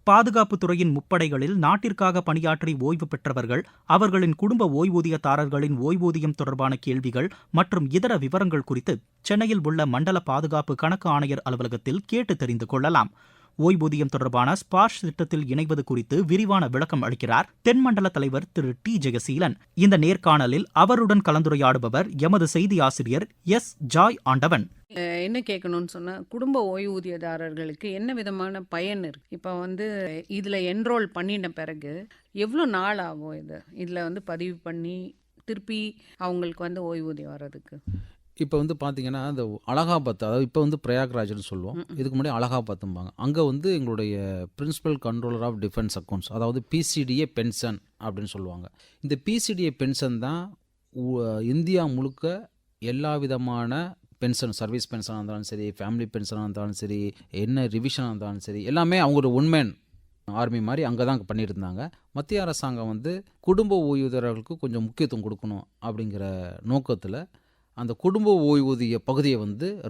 பாதுகாப்புத் துறையின் முப்படைகளில் நாட்டிற்காக பணியாற்றி ஓய்வு பெற்றவர்கள், அவர்களின் குடும்ப ஓய்வூதியதாரர்களின் ஓய்வூதியம் தொடர்பான கேள்விகள் மற்றும் இதர விவரங்கள் குறித்து சென்னையில் உள்ள மண்டல பாதுகாப்பு கணக்கு ஆணையர் அலுவலகத்தில் கேட்டு தெரிந்து கொள்ளலாம். ஓய்வூதியம் தொடர்பான ஸ்பார்ஷ் திட்டத்தில் இணைவது குறித்து விரிவான விளக்கம் அளிக்கிறார் தென்மண்டல தலைவர் திரு டி ஜெயசீலன். இந்த நேர்காணலில் அவருடன் கலந்துரையாடுபவர் எமது செய்தி ஆசிரியர் எஸ் ஜாய் ஆண்டவன். என்ன கேட்கணும்னு சொன்னா, குடும்ப ஓய்வூதியதாரர்களுக்கு என்ன விதமான பயன் இருக்கு? இப்போ இதுல என்ரோல் பண்ணின பிறகு எவ்வளோ நாள் ஆகும்? இதுல பதிவு பண்ணி திருப்பி அவங்களுக்கு ஓய்வூதியம் வர்றதுக்கு? இப்போ பார்த்தீங்கன்னா, அந்த அலகாபாத், அதாவது இப்போ பிரயாக்ராஜ்னு சொல்லுவோம். இதுக்கு முன்னாடி அலகாபாத்தும்பாங்க. அங்கே எங்களுடைய principal controller of defence accounts, அதாவது பிசிடிஏ பென்ஷன் அப்படின்னு சொல்லுவாங்க. இந்த பிசிடிஏ பென்ஷன் தான் இந்தியா முழுக்க எல்லா விதமான பென்ஷன், சர்வீஸ் பென்ஷனாக இருந்தாலும் சரி, ஃபேமிலி பென்ஷனாக இருந்தாலும் சரி, என்ன ரிவிஷனாக இருந்தாலும் சரி, எல்லாமே அவங்களோட ஒன்மேன் ஆர்மி மாதிரி அங்கே தான் பண்ணிட்டு இருந்தாங்க. மத்திய அரசாங்கம் குடும்ப ஓய்வூதியர்களுக்கு கொஞ்சம் முக்கியத்துவம் கொடுக்கணும் அப்படிங்கிற நோக்கத்தில் அந்த குடும்ப ஓய்வூதிய பகுதியை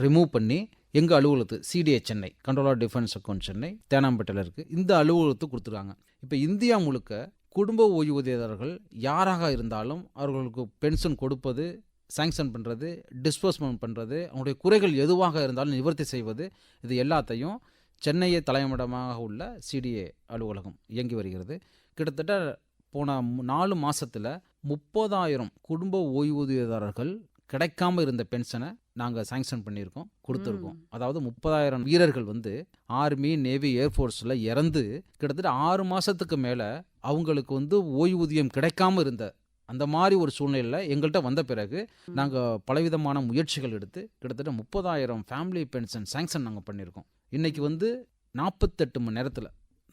ரிமூவ் பண்ணி எங்கள் அலுவலகத்துக்கு CDA Chennai, controller defence account Chennai, தேனாம்பேட்டையில் இருக்குது, இந்த அலுவலகத்துக்கு கொடுத்துருக்காங்க. இப்போ இந்தியா முழுக்க குடும்ப ஓய்வூதியதாரர்கள் யாராக இருந்தாலும் அவர்களுக்கு பென்ஷன் கொடுப்பது, சாங்ஷன் பண்ணுறது, டிஸ்போஸ்மெண்ட் பண்ணுறது, அவங்களுடைய குறைகள் எதுவாக இருந்தாலும் நிவர்த்தி செய்வது, இது எல்லாத்தையும் சென்னையை தலைமையிடமாக உள்ள சிடிஏ அலுவலகம் இயங்கி வருகிறது. கிட்டத்தட்ட போன 4 மாதத்தில் 30,000 குடும்ப ஓய்வூதியதாரர்கள் கிடைக்காம இருந்த பென்ஷனை நாங்கள் சாங்ஷன் பண்ணியிருக்கோம், கொடுத்துருக்கோம். அதாவது 30,000 வீரர்கள் ஆர்மி, நேவி, ஏர்ஃபோர்ஸில் இறந்து கிட்டத்தட்ட 6 மாதத்துக்கு மேலே அவங்களுக்கு ஓய்வூதியம் கிடைக்காம இருந்த அந்த மாதிரி ஒரு சூழ்நிலையில் எங்கள்கிட்ட வந்த பிறகு நாங்கள் பலவிதமான முயற்சிகள் எடுத்து கிட்டத்தட்ட 30,000 ஃபேமிலி பென்ஷன் சாங்ஷன் நாங்கள் பண்ணியிருக்கோம். இன்றைக்கி 48 மணி நேரத்தில்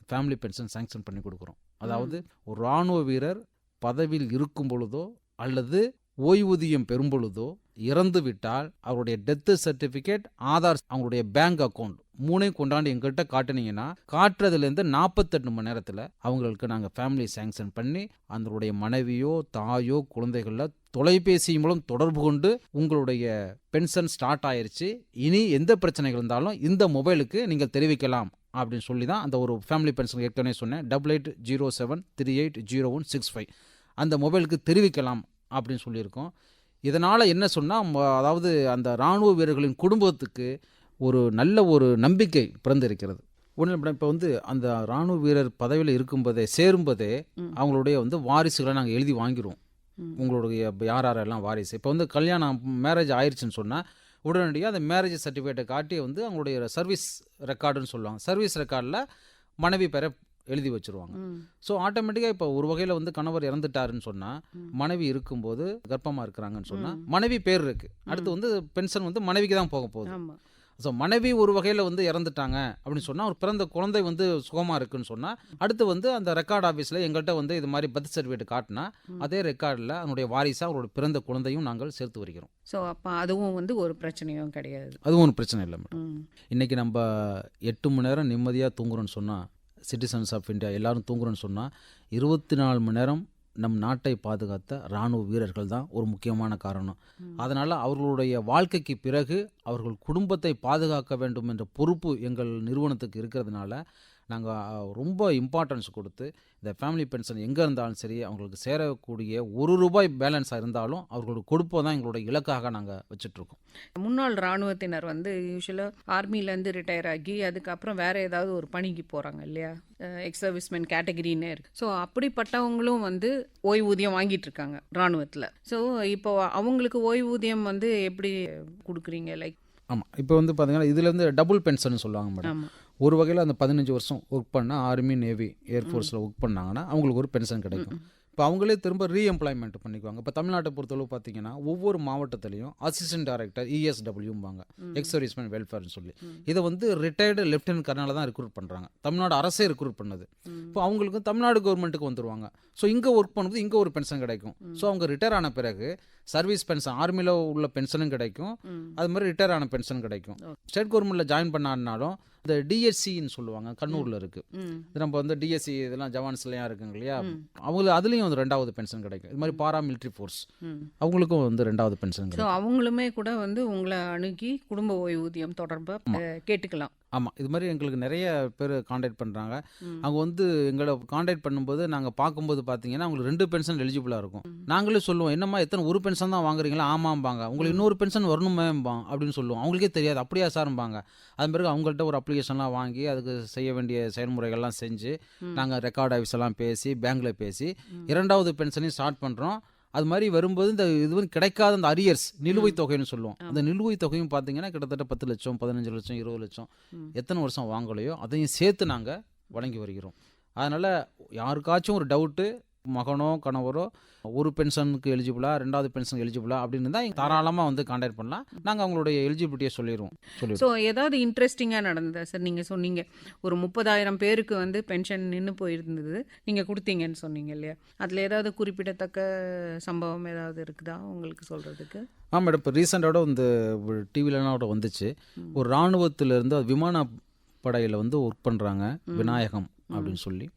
ஃபேமிலி பென்ஷன் சாங்ஷன் பண்ணி கொடுக்குறோம். அதாவது ஒரு இராணுவ வீரர் பதவியில் இருக்கும் பொழுதோ அல்லது ஓய்வூதியம் பெறும் பொழுதோ இறந்து விட்டால் அவருடைய டெத்து சர்டிஃபிகேட், ஆதார், அவங்களுடைய பேங்க் அக்கௌண்ட் 3ஐயும் கொண்டாந்து எங்கள்கிட்ட காட்டினீங்கன்னா காட்டுறதுலேருந்து 48 மணி நேரத்தில் அவங்களுக்கு நாங்கள் ஃபேமிலி சாங்ஷன் பண்ணி அதனுடைய மனைவியோ தாயோ குழந்தைகளில் தொலைபேசி மூலம் தொடர்பு கொண்டு உங்களுடைய பென்ஷன் ஸ்டார்ட் ஆயிடுச்சு, இனி எந்த பிரச்சனைகள் இருந்தாலும் இந்த மொபைலுக்கு நீங்கள் தெரிவிக்கலாம் அப்படின்னு சொல்லி தான் அந்த ஒரு ஃபேமிலி பென்ஷன் ஏற்கனவே சொன்னேன், 8807380165 அந்த மொபைலுக்கு தெரிவிக்கலாம் அப்படின்னு சொல்லியிருக்கோம். இதனால் என்ன சொன்னால், அதாவது அந்த இராணுவ வீரர்களின் குடும்பத்துக்கு ஒரு நல்ல ஒரு நம்பிக்கை பிறந்திருக்கிறது. ஒன்று இப்போ அந்த இராணுவ வீரர் பதவியில் இருக்கும்போதே சேரும்போதே அவங்களுடைய வாரிசுகளை நாங்கள் எழுதி வாங்கிடுவோம். உங்களுடைய யாரெல்லாம் வாரிசு, இப்போ கல்யாணம் மேரேஜ் ஆயிடுச்சுன்னு சொன்னால் உடனடியாக அந்த மேரேஜ் சர்டிஃபிகேட்டை காட்டி அவங்களுடைய சர்வீஸ் ரெக்கார்டுன்னு சொல்லுவாங்க, சர்வீஸ் ரெக்கார்டில் மனைவி பேரை எழுதி வச்சுருவாங்க. ஸோ ஆட்டோமேட்டிக்காக இப்போ ஒரு வகையில் கணவர் இறந்துட்டாருன்னு சொன்னால், மனைவி இருக்கும்போது கர்ப்பமாக இருக்கிறாங்கன்னு சொன்னால் மனைவி பேர் இருக்குது, அடுத்து பென்ஷன் மனைவிக்கு தான் போக போகுது. ஸோ மனைவி ஒரு வகையில் இறந்துட்டாங்க அப்படின்னு சொன்னால், ஒரு பிறந்த குழந்தை சுகமாக இருக்குன்னு சொன்னால், அடுத்து அந்த ரெக்கார்ட் ஆஃபீஸில் எங்கள்கிட்ட இது மாதிரி பர்த் சர்டிஃபிகேட் காட்டினா அதே ரெக்கார்டில் அவனுடைய வாரிசாக அவரோட பிறந்த குழந்தையும் நாங்கள் சேர்த்து வருகிறோம். ஸோ அப்போ அதுவும் ஒரு பிரச்சனையும் கிடையாது. அதுவும் ஒரு பிரச்சனை இல்லை மேடம். இன்றைக்கி நம்ம 8 மணி நேரம் நிம்மதியாக தூங்குறோன்னு சொன்னால், சிட்டிசன்ஸ் ஆஃப் இந்தியா எல்லாரும் தூங்குறோன்னு சொன்னால், 24 மணி நேரம் நம் நாட்டை பாதுகாத்த இராணுவ வீரர்கள் தான் ஒரு முக்கியமான காரணம். அதனால் அவர்களுடைய வாழ்க்கைக்கு பிறகு அவர்கள் குடும்பத்தை பாதுகாக்க வேண்டும் என்ற பொறுப்பு எங்கள் நிறுவனத்துக்கு இருக்கிறதுனால நாங்கள் ரொம்ப இம்பார்ட்டன்ஸ் கொடுத்து இந்த ஃபேமிலி பென்ஷன் எங்கே இருந்தாலும் சரி அவங்களுக்கு சேரக்கூடிய ₹1 பேலன்ஸாக இருந்தாலும் அவர்களுக்கு கொடுப்போம் தான் எங்களுடைய இலக்காக நாங்கள் வச்சுட்ருக்கோம். முன்னாள் இராணுவத்தினர் யூஸ்வலாக ஆர்மிலேருந்து ரிட்டையர் ஆகி அதுக்கப்புறம் வேறு ஏதாவது ஒரு பணிக்கு போகிறாங்க இல்லையா, எக்ஸ் சர்வீஸ்மேன் கேட்டகரின்னு இருக்குது. ஸோ அப்படிப்பட்டவங்களும் ஓய்வூதியம் வாங்கிட்டு இருக்காங்க இராணுவத்தில். ஸோ இப்போ அவங்களுக்கு ஓய்வூதியம் எப்படி கொடுக்குறீங்க? லைக் ஆமாம், இப்போ பார்த்தீங்கன்னா இதுலேருந்து டபுள் பென்ஷன் சொல்லுவாங்க மேடம். ஒரு வகையில் அந்த 15 வருஷம் ஒர்க் பண்ணால் ஆர்மி, நேவி, ஏர்ஃபோர்ஸில் ஒர்க் பண்ணாங்கன்னா அவங்களுக்கு ஒரு பென்ஷன் கிடைக்கும். இப்போ அவங்களே திரும்ப ரீஎம்ப்ளாய்மெண்ட் பண்ணிக்குவாங்க. இப்போ தமிழ்நாட்டை பொறுத்தளவு பார்த்தீங்கன்னா ஒவ்வொரு மாவட்டத்திலையும் அசிஸ்டன்ட் டைரக்டர் ESWம்பாங்க, எக்ஸ் சர்வீஸ்மேன் வெல்ஃபேர்னு சொல்லி, இதை ரிட்டையர்டு லெஃப்டினன்ட் கர்னலை தான் ரெக்ரூட் பண்ணுறாங்க. தமிழ்நாடு அரசே ரெக்ரூட் பண்ணது. இப்போ அவங்களுக்கு தமிழ்நாடு கவர்மெண்ட்டுக்கு வந்துடுவாங்க. ஸோ இங்கே ஒர்க் பண்ணும்போது இங்கே ஒரு பென்ஷன் கிடைக்கும். ஸோ அவங்க ரிட்டையர் ஆன பிறகு சர்வீஸ் பென்ஷன், ஆர்மியில் உள்ள பென்ஷனும் கிடைக்கும், அது மாதிரி ரிட்டையர் ஆன பென்ஷன் கிடைக்கும். ஸ்டேட் கவர்மெண்ட்டில் ஜாயின் பண்ணாருனாலும் இந்த டிஎஸ்சின்னு சொல்லுவாங்க, கண்ணூரில் இருக்குது. இது நம்ம டிஎஸ்சி இதெல்லாம் ஜவான்ஸ்லாம் இருக்குங்க இல்லையா, அவங்களுக்கு அதுலேயும் 2வது பென்ஷன் கிடைக்கும். இது மாதிரி பாராமிலிட்ரி ஃபோர்ஸ் அவங்களுக்கும் 2வது பென்ஷன் கிடைக்கும். அவங்களுமே கூட உங்களை அணுகி குடும்ப ஓய்வூதியம் தொடர்பாக கேட்டுக்கலாம். ஆமாம், இது மாதிரி எங்களுக்கு நிறைய பேர் காண்டாக்ட் பண்ணுறாங்க. ம். அவங்க வந்து எங்களை காண்டாக்ட் பண்ணும்போது நாங்கள் பார்க்கும்போது பார்த்தீங்கன்னா அவங்களுக்கு 2 பென்ஷன் எலிஜிபிளாக இருக்கும். நாங்களே சொல்லுவோம், என்னம்மா எத்தனை ஒரு பென்ஷன் தான் வாங்குறீங்களா? ஆமாம்பாங்க. உங்களுக்கு இன்னொரு பென்ஷன் வரணுமேம்பா அப்படின்னு சொல்லுவோம். அவங்களுக்கே தெரியாது, அப்படியா சார்பாங்க. அதன் பிறகு அவங்கள்ட்ட ஒரு அப்ளிகேஷன்லாம் வாங்கி அதுக்கு செய்ய வேண்டிய செயல்முறைகள்லாம் செஞ்சு நாங்கள் ரெக்கார்ட் ஆஃபீஸ் எல்லாம் பேசி பேங்க்கில் பேசி 2வது பென்ஷனையும் ஸ்டார்ட் பண்ணுறோம். அது மாதிரி வரும்போது இந்த இது வந்து கிடைக்காத அந்த அரியர்ஸ் நிலுவைத் தொகைன்னு சொல்லுவோம். அந்த நிலுவைத் தொகையும் பார்த்தீங்கன்னா கிட்டத்தட்ட 10 லட்சம் 15 லட்சம் 20 லட்சம் எத்தனை வருஷம் வாங்கலையோ அதையும் சேர்த்து நாங்கள் வழங்கி வருகிறோம். அதனால் யாருக்காச்சும் ஒரு டவுட்டு, மகனோ கணவரோ ஒரு பென்ஷனுக்கு எலிஜிபிளா 2வது பென்ஷனுக்கு எலிஜிபிளா அப்படின்னு தான் தாராளமாக வந்து காண்டாக்ட் பண்ணலாம். நாங்கள் அவங்களுடைய எலிஜிபிலிட்டியை சொல்லிடுவோம். ஸோ ஏதாவது இன்ட்ரெஸ்டிங்காக நடந்ததா சார்? நீங்கள் சொன்னீங்க ஒரு 30,000 பேருக்கு வந்து பென்ஷன் நின்று போயிருந்தது, நீங்கள் கொடுத்தீங்கன்னு சொன்னீங்க இல்லையா? அதில் ஏதாவது குறிப்பிடத்தக்க சம்பவம் ஏதாவது இருக்குதா உங்களுக்கு சொல்கிறதுக்கு? மேடம், இப்போ ரீசெண்டாக வந்து டிவிலலாம் கூட வந்துச்சு. ஒரு இராணுவத்திலேருந்து விமானப்படையில் வந்து ஒர்க் பண்ணுறாங்க, விநாயகம் அப்படின்னு சொல்லி.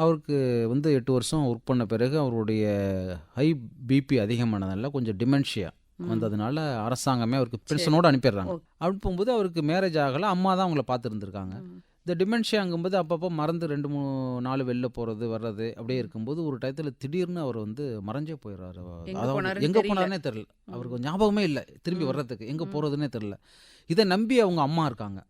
அவருக்கு வந்து 8 வருஷம் ஒர்க் பண்ண பிறகு அவருடைய ஹை பிபி அதிகமானதால கொஞ்சம் டிமென்ஷியா வந்ததுனால அரசாங்கமே அவருக்கு பென்ஷனோடு அனுப்பிடுறாங்க. அனுப்பும்போது அவருக்கு மேரேஜ் ஆகலை, அம்மா தான் அவங்கள பார்த்துருந்துருக்காங்க. இந்த டிமென்ஷியாங்கும்போது அப்பப்போ மறந்து 2-3 நாள் வெளில போகிறது வர்றது அப்படியே இருக்கும்போது ஒரு டயத்தில் திடீர்னு அவர் வந்து மறைஞ்சே போயிடுறாரு. அதாவது எங்கே போனாருன்னே தெரில, அவருக்கு ஞாபகமே இல்லை திரும்பி வர்றதுக்கு, எங்கே போகிறதுனே தெரில. இதை நம்பி அவங்க அம்மா இருக்காங்க.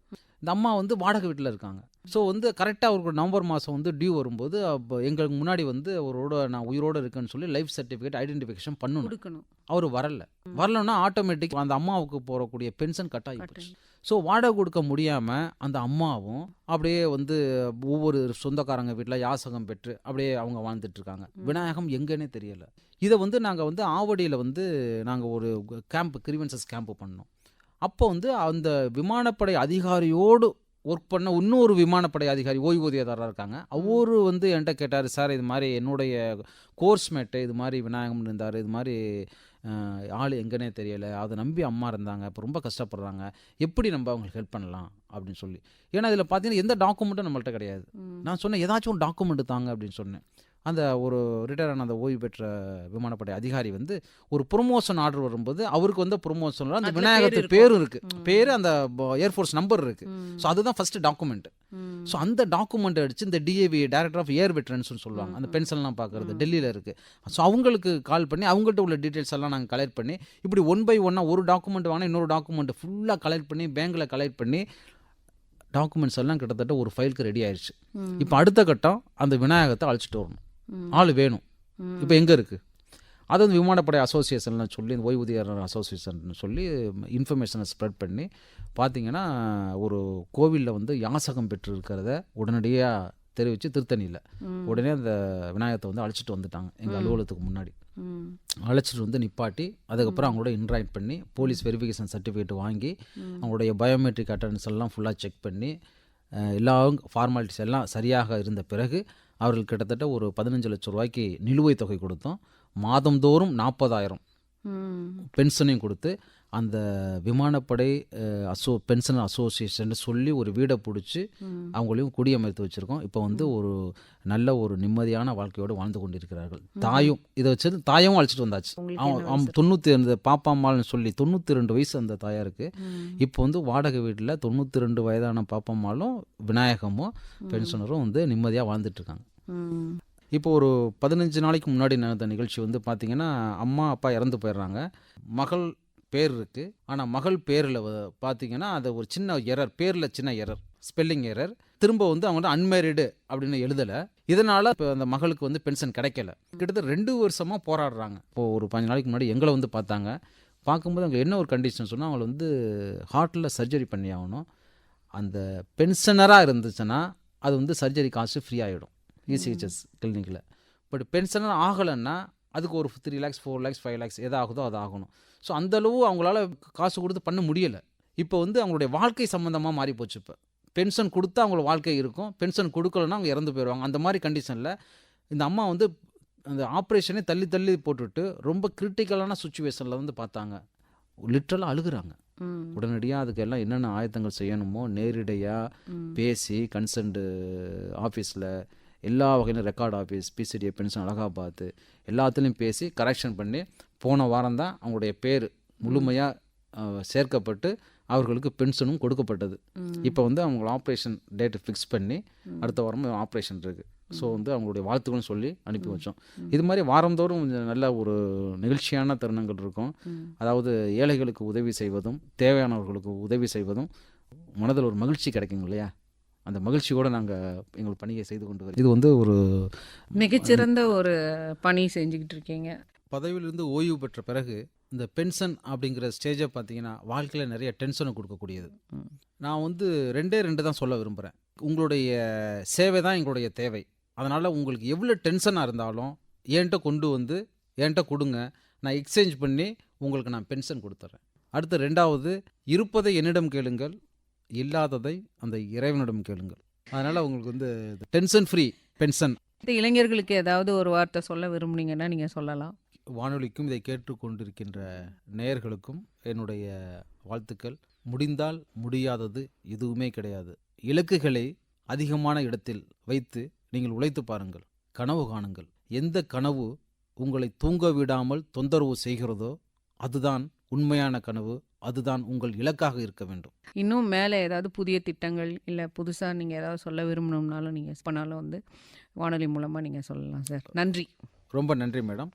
இந்த அம்மா வந்து வாடகை வீட்டில் இருக்காங்க. ஸோ வந்து கரெக்டாக அவருக்கு நவம்பர் மாதம் வந்து டியூ வரும்போது அப்போ எங்களுக்கு முன்னாடி வந்து அவரோட நான் உயிரோடு இருக்கேன்னு சொல்லி லைஃப் சர்டிஃபிகேட் ஐடென்டிஃபிகேஷன் பண்ணணும். அவர் வரலன்னா ஆட்டோமேட்டிக் அந்த அம்மாவுக்கு போகக்கூடிய பென்ஷன் கட் ஆகி போச்சு. ஸோ வாடகை கொடுக்க முடியாமல் அந்த அம்மாவும் அப்படியே வந்து ஒவ்வொரு சொந்தக்காரங்க வீட்டில் யாசகம் பெற்று அப்படியே அவங்க வாழ்ந்துட்டு இருக்காங்க. விநாயகம் எங்கன்னே தெரியலை. இதை வந்து நாங்கள் வந்து ஆவடியில் வந்து நாங்கள் ஒரு கிரீவன்சஸ் கேம்ப் பண்ணோம். அப்போ வந்து அந்த விமானப்படை அதிகாரியோடு ஒர்க் பண்ண இன்னொரு விமானப்படை அதிகாரி ஓய்வூதியதாரராக இருக்காங்க. அவரு வந்து என்கிட்ட கேட்டார், சார் இது மாதிரி என்னுடைய கோர்ஸ்மேட்டு இது மாதிரி விநாயகம் இருந்தார், இது மாதிரி ஆள் எங்கன்னே தெரியலை, அதை நம்பி அம்மா இருந்தாங்க, இப்போ ரொம்ப கஷ்டப்படுறாங்க, எப்படி நம்ம அவங்களுக்கு ஹெல்ப் பண்ணலாம் அப்படின்னு சொல்லி. ஏன்னா இதில் பார்த்தீங்கன்னா எந்த டாக்குமெண்ட்டும் நம்மள்ட்ட கிடையாது. நான் சொன்னேன், ஏதாச்சும் ஒரு டாக்குமெண்ட் தாங்க அப்படின்னு சொன்னேன். அந்த ஒரு ரிட்டையர் ஆன அந்த ஓய்வு பெற்ற விமானப்படை அதிகாரி வந்து ஒரு ப்ரொமோஷன் ஆர்டர் வரும்போது அவருக்கு வந்து ப்ரொமோஷனில் அந்த விநாயகத்துக்கு பேரும் இருக்குது, பேர் அந்த ஏர்ஃபோர்ஸ் நம்பர் இருக்குது. ஸோ அதுதான் ஃபஸ்ட்டு டாக்குமெண்ட். ஸோ அந்த டாக்குமெண்ட் அடித்து இந்த டிஏவி டைரக்டர் ஆஃப் ஏர் வெட்டரன்ஸ்னு சொல்லுவாங்க, அந்த பென்ஷன்லாம் பார்க்குறது டெல்லியில் இருக்குது. ஸோ அவங்களுக்கு கால் பண்ணி அவங்கள்ட்ட உள்ள டீட்டெயில்ஸ் எல்லாம் நாங்கள் கலெக்ட் பண்ணி இப்படி 1 by 1 ஒரு டாக்குமெண்ட் வாங்கினா இன்னொரு டாக்குமெண்ட் ஃபுல்லாக கலெக்ட் பண்ணி பேங்க்கில் கலெக்ட் பண்ணி டாக்குமெண்ட்ஸ் எல்லாம் கிட்டத்தட்ட ஒரு ஃபைலுக்கு ரெடி ஆயிடுச்சு. இப்போ அடுத்த கட்டம் அந்த விநாயகத்தை அழைச்சிட்டு வரணும், ஆள் வேணும். இப்போ எங்கே இருக்குது அது வந்து விமானப்படை அசோசியேஷன்லாம் சொல்லி இந்த ஓய்வூதியர் அசோசியேஷன் சொல்லி இன்ஃபர்மேஷனை ஸ்ப்ரெட் பண்ணி பார்த்தீங்கன்னா ஒரு கோவிலில் வந்து யாசகம் பெற்று இருக்கிறத உடனடியாக தெரிவித்து திருத்தணியில் உடனே அந்த விநாயகத்தை வந்து அழைச்சிட்டு வந்துட்டாங்க எங்கள் அலுவலகத்துக்கு முன்னாடி. அழைச்சிட்டு வந்து நிப்பாட்டி அதுக்கப்புறம் அவங்களோட இன்ட்ராக்ட் பண்ணி போலீஸ் வெரிஃபிகேஷன் சர்டிஃபிகேட் வாங்கி அவங்களுடைய பயோமெட்ரிக் அட்டண்டன்ஸ் எல்லாம் ஃபுல்லாக செக் பண்ணி எல்லா ஃபார்மாலிட்டிஸ் எல்லாம் சரியாக இருந்த பிறகு அவர்கள் கிட்டத்தட்ட ஒரு 15 லட்சம் ரூபாய்க்கு நிலுவைத் தொகை கொடுத்தோம். மாதந்தோறும் 40,000 பென்ஷனையும் கொடுத்து அந்த விமானப்படை பென்ஷன் அசோசியேஷன் சொல்லி ஒரு வீடை பிடிச்சி அவங்களையும் குடியமர்த்து வச்சுருக்கோம். இப்போ வந்து ஒரு நல்ல ஒரு நிம்மதியான வாழ்க்கையோடு வாழ்ந்து கொண்டிருக்கிறார்கள். தாயும் இதை வச்சு தாயும் அழைச்சிட்டு வந்தாச்சு. 92 பாப்பா அம்மாள்னு சொல்லி 92 வயசு அந்த தாயாருக்கு. இப்போ வந்து வாடகை வீட்டில் 92 வயதான பாப்பா அம்மாளும் விநாயகமும் பென்ஷனரும் வந்து நிம்மதியாக வாழ்ந்துட்டுருக்காங்க. இப்போ ஒரு 15 நாளைக்கு முன்னாடி நடந்த நிகழ்ச்சி வந்து பார்த்திங்கன்னா அம்மா அப்பா இறந்து போயிடுறாங்க. மகள் பேர் இருக்குது, ஆனால் மகள் பேரில் பார்த்திங்கன்னா அது ஒரு சின்ன எரர், பேரில் சின்ன எரர், ஸ்பெல்லிங் எரர். திரும்ப வந்து அவங்க அன்மேரிடு அப்படின்னு எழுதலை. இதனால் இப்போ அந்த மகளுக்கு வந்து பென்ஷன் கிடைக்கல. கிட்டத்தட்ட 2 வருஷமாக போராடுறாங்க. இப்போது ஒரு 15 நாளைக்கு முன்னாடி எங்களை வந்து பார்த்தாங்க. பார்க்கும்போது அவங்க என்ன ஒரு கண்டிஷன் சொன்னால் அவங்களை வந்து ஹார்ட்டில் சர்ஜரி பண்ணி ஆகணும். அந்த பென்ஷனராக இருந்துச்சுன்னா அது வந்து சர்ஜரி காசு ஃப்ரீ ஆகிடும் இசிஹெச்எஸ் கிளினிக்கில். பட் பென்ஷனர் ஆகலைன்னா அதுக்கு ஒரு 3 lakhs 4 lakhs 5 lakhs எது ஆகுதோ அது ஆகணும். ஸோ அந்தளவு அவங்களால காசு கொடுத்து பண்ண முடியலை. இப்போ வந்து அவங்களுடைய வாழ்க்கை சம்மந்தமாக மாறி போச்சு. இப்போ பென்ஷன் கொடுத்தா அவங்களோட வாழ்க்கை இருக்கும், பென்ஷன் கொடுக்கலன்னா அவங்க இறந்து போயிடுவாங்க. அந்த மாதிரி கண்டிஷனில் இந்த அம்மா வந்து அந்த ஆப்ரேஷனே தள்ளி தள்ளி போட்டுட்டு ரொம்ப கிரிட்டிக்கலான சுச்சுவேஷனில் வந்து பார்த்தாங்க. லிட்ரலாக அழுகுறாங்க. உடனடியாக அதுக்கு எல்லாம் என்னென்ன ஆயத்தங்கள் செய்யணுமோ நேரடியாக பேசி கன்சர்ன்டு ஆஃபீஸில் எல்லா வகையிலும் record office PCDA pension Allahabad எல்லாத்துலேயும் பேசி கரெக்ஷன் பண்ணி போன வாரம் தான் அவங்களுடைய பேர் முழுமையாக சேர்க்கப்பட்டு அவர்களுக்கு பென்ஷனும் கொடுக்கப்பட்டது. இப்போ வந்து அவங்க ஆப்ரேஷன் டேட்டு ஃபிக்ஸ் பண்ணி அடுத்த வாரம் ஆப்ரேஷன் இருக்குது. ஸோ வந்து அவங்களுடைய வாழ்த்துக்களும் சொல்லி அனுப்பி வச்சோம். இது மாதிரி வாரந்தோறும் கொஞ்சம் நல்ல ஒரு நிகழ்ச்சியான தருணங்கள் இருக்கும். அதாவது ஏழைகளுக்கு உதவி செய்வதும் தேவையானவர்களுக்கு உதவி செய்வதும் மனதில் ஒரு மகிழ்ச்சி கிடைக்குங்க இல்லையா? அந்த மகிழ்ச்சியோடு நாங்கள் எங்கள் பணியை செய்து கொண்டு வரோம். இது வந்து ஒரு மிகச்சிறந்த ஒரு பணி செஞ்சுக்கிட்டு இருக்கீங்க. பதவியிலிருந்து ஓய்வு பெற்ற பிறகு இந்த பென்ஷன் அப்படிங்கிற ஸ்டேஜை பார்த்தீங்கன்னா வாழ்க்கையில் நிறைய டென்ஷனை கொடுக்கக்கூடியது. நான் வந்து ரெண்டு தான் சொல்ல விரும்புகிறேன். உங்களுடைய சேவை தான் எங்களுடைய தேவை. அதனால் உங்களுக்கு எவ்வளோ டென்ஷனாக இருந்தாலும் என்கிட்ட கொண்டு வந்து என்கிட்ட கொடுங்க, நான் எக்ஸ்சேஞ்ச் பண்ணி உங்களுக்கு நான் பென்ஷன் கொடுத்துட்றேன். அடுத்து ரெண்டாவது, இருப்பதை என்னிடம் கேளுங்கள், இல்லாததை அந்த இறைவனிடம் கேளுங்கள். அதனால் உங்களுக்கு வந்து டென்ஷன் ஃப்ரீ பென்ஷன். இளைஞர்களுக்கு ஏதாவது ஒரு வார்த்தை சொல்ல விரும்புனீங்கன்னா நீங்கள் சொல்லலாம். வானொலிக்கும் இதை கேட்டுக்கொண்டிருக்கின்ற நேயர்களுக்கும் என்னுடைய வாழ்த்துக்கள். முடிந்தால் முடியாதது எதுவுமே கிடையாது. இலக்குகளை அதிகமான இடத்தில் வைத்து நீங்கள் உழைத்து பாருங்கள், கனவு காணுங்கள். எந்த கனவு உங்களை தூங்க விடாமல் தொந்தரவு செய்கிறதோ அதுதான் உண்மையான கனவு, அதுதான் உங்கள் இலக்காக இருக்க வேண்டும். இன்னும் மேலே ஏதாவது புதிய திட்டங்கள் இல்லை புதுசாக நீங்கள் ஏதாவது சொல்ல விரும்பணும்னாலும் நீங்கள் பண்ணாலும் வந்து வானொலி மூலமாக நீங்கள் சொல்லலாம் சார். நன்றி. ரொம்ப நன்றி மேடம்.